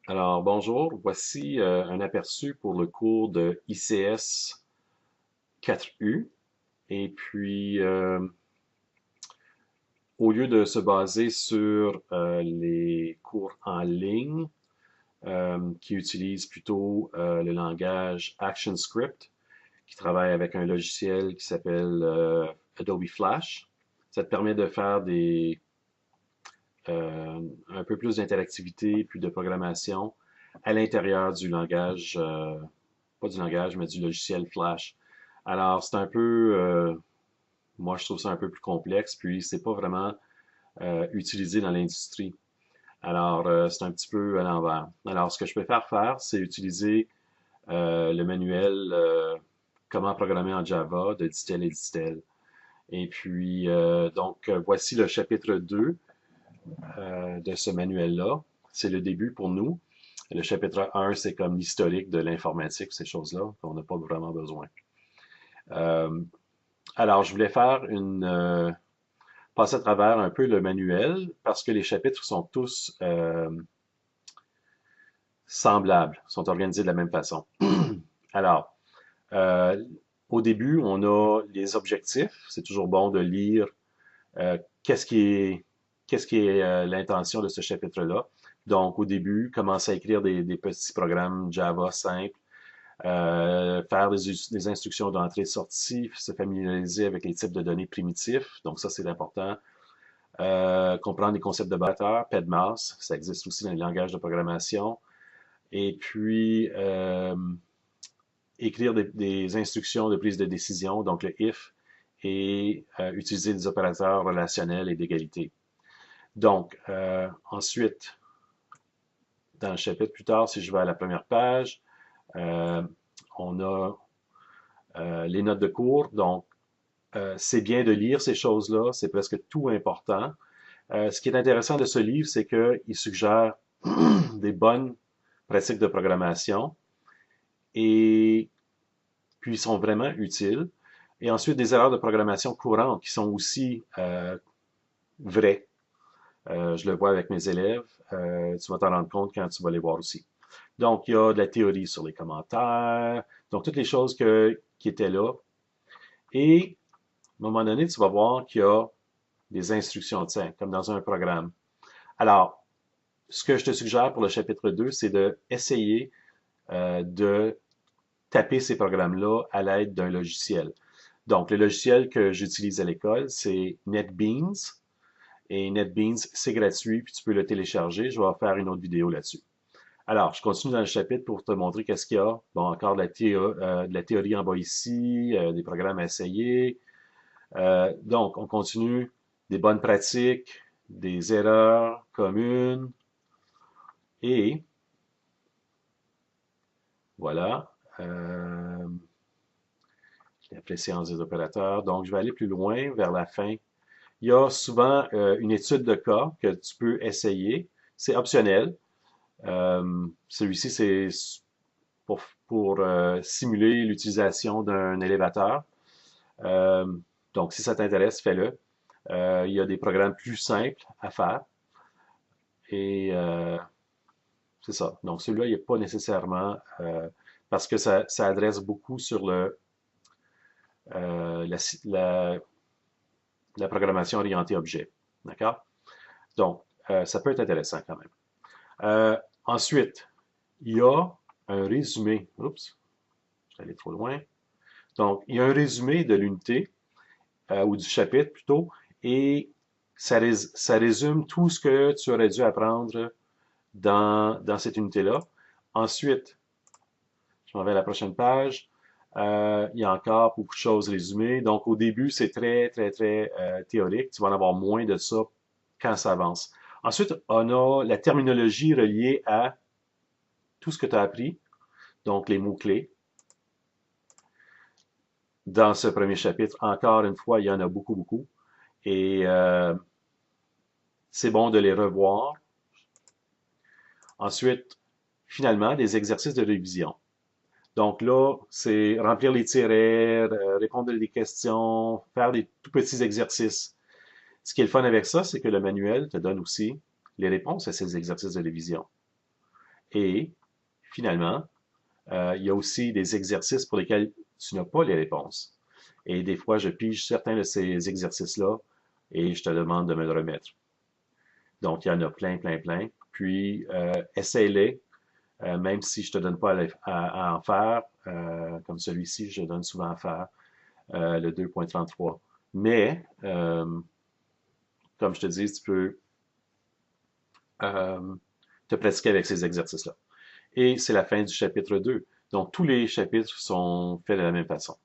Alors, bonjour, voici un aperçu pour le cours de ICS 4U. Et puis, au lieu de se baser sur les cours en ligne qui utilisent plutôt le langage ActionScript, qui travaille avec un logiciel qui s'appelle Adobe Flash, ça te permet de faire un peu plus d'interactivité puis de programmation à l'intérieur du langage, pas du langage, mais du logiciel Flash. Alors, c'est un peu, moi je trouve ça un peu plus complexe, puis c'est pas vraiment utilisé dans l'industrie. Alors, c'est un petit peu à l'envers. Alors, ce que je préfère faire, c'est utiliser le manuel Comment programmer en Java de Ditel et Ditel. Et puis, voici le chapitre 2 de ce manuel-là. C'est le début pour nous. Le chapitre 1, c'est comme l'historique de l'informatique, ces choses-là, qu'on n'a pas vraiment besoin. Euh, alors, je voulais faire passer à travers un peu le manuel parce que les chapitres sont tous semblables, sont organisés de la même façon. Alors, euh, au début, on a les objectifs. C'est toujours bon de lire euh, qu'est-ce qui est, qu'est-ce qui est l'intention de ce chapitre-là. Donc, au début, commencer à écrire des petits programmes Java simples, faire des instructions d'entrée-sortie, se familiariser avec les types de données primitifs. Donc, ça, c'est important. Comprendre les concepts de bâteur, PEDMAS, ça existe aussi dans les langages de programmation. Et puis, écrire des instructions de prise de décision, donc le if, et utiliser des opérateurs relationnels et d'égalité. Donc, ensuite, dans le chapitre plus tard, si je vais à la première page, euh, on a les notes de cours. Donc, c'est bien de lire ces choses-là, c'est presque tout important. Ce qui est intéressant de ce livre, c'est qu'il suggère des bonnes pratiques de programmation et puis ils sont vraiment utiles. Et ensuite, des erreurs de programmation courantes qui sont aussi vraies. Je le vois avec mes élèves. Tu vas t'en rendre compte quand tu vas les voir aussi. Donc, il y a de la théorie sur les commentaires, donc toutes les choses qui étaient là. Et à un moment donné, tu vas voir qu'il y a des instructions, tiens, comme dans un programme. Alors, ce que je te suggère pour le chapitre 2, c'est d'essayer de taper ces programmes-là à l'aide d'un logiciel. Donc, le logiciel que j'utilise à l'école, c'est NetBeans. Et NetBeans, c'est gratuit, puis tu peux le télécharger. Je vais faire une autre vidéo là-dessus. Alors, je continue dans le chapitre pour te montrer qu'est-ce qu'il y a. Bon, encore de la théorie en bas ici, des programmes à essayer. Donc, on continue des bonnes pratiques, des erreurs communes. Et voilà. La préséance des opérateurs. Donc, je vais aller plus loin vers la fin. Il y a souvent une étude de cas que tu peux essayer. C'est optionnel. Celui-ci, c'est pour simuler l'utilisation d'un élévateur. Euh, donc, si ça t'intéresse, fais-le. Il y a des programmes plus simples à faire. Et c'est ça. Donc, celui-là, il n'est pas nécessairement parce que ça adresse beaucoup sur euh, la, la, la programmation orientée objet. D'accord? Donc, ça peut être intéressant quand même. Ensuite, il y a un résumé. Oups, je suis allé trop loin. Donc, il y a un résumé de l'unité, ou du chapitre plutôt, et ça résume tout ce que tu aurais dû apprendre dans cette unité-là. Ensuite, je m'en vais à la prochaine page. Il y a encore beaucoup de choses résumées. Donc, au début, c'est très, très, très théorique. Tu vas en avoir moins de ça quand ça avance. Ensuite, on a la terminologie reliée à tout ce que tu as appris, donc les mots-clés. Dans ce premier chapitre, encore une fois, il y en a beaucoup, beaucoup. Et c'est bon de les revoir. Ensuite, finalement, des exercices de révision. Donc là, c'est remplir les tirets, répondre à des questions, faire des tout petits exercices. Ce qui est le fun avec ça, c'est que le manuel te donne aussi les réponses à ces exercices de révision. Et finalement, il y a aussi des exercices pour lesquels tu n'as pas les réponses. Et des fois, je pige certains de ces exercices-là et je te demande de me le remettre. Donc, il y en a plein, plein, plein. Puis, essaye-les, même si je te donne pas à en faire, comme celui-ci, je donne souvent à faire, le 2.33. Mais, comme je te dis, tu peux euh, te pratiquer avec ces exercices-là. Et c'est la fin du chapitre 2. Donc, tous les chapitres sont faits de la même façon.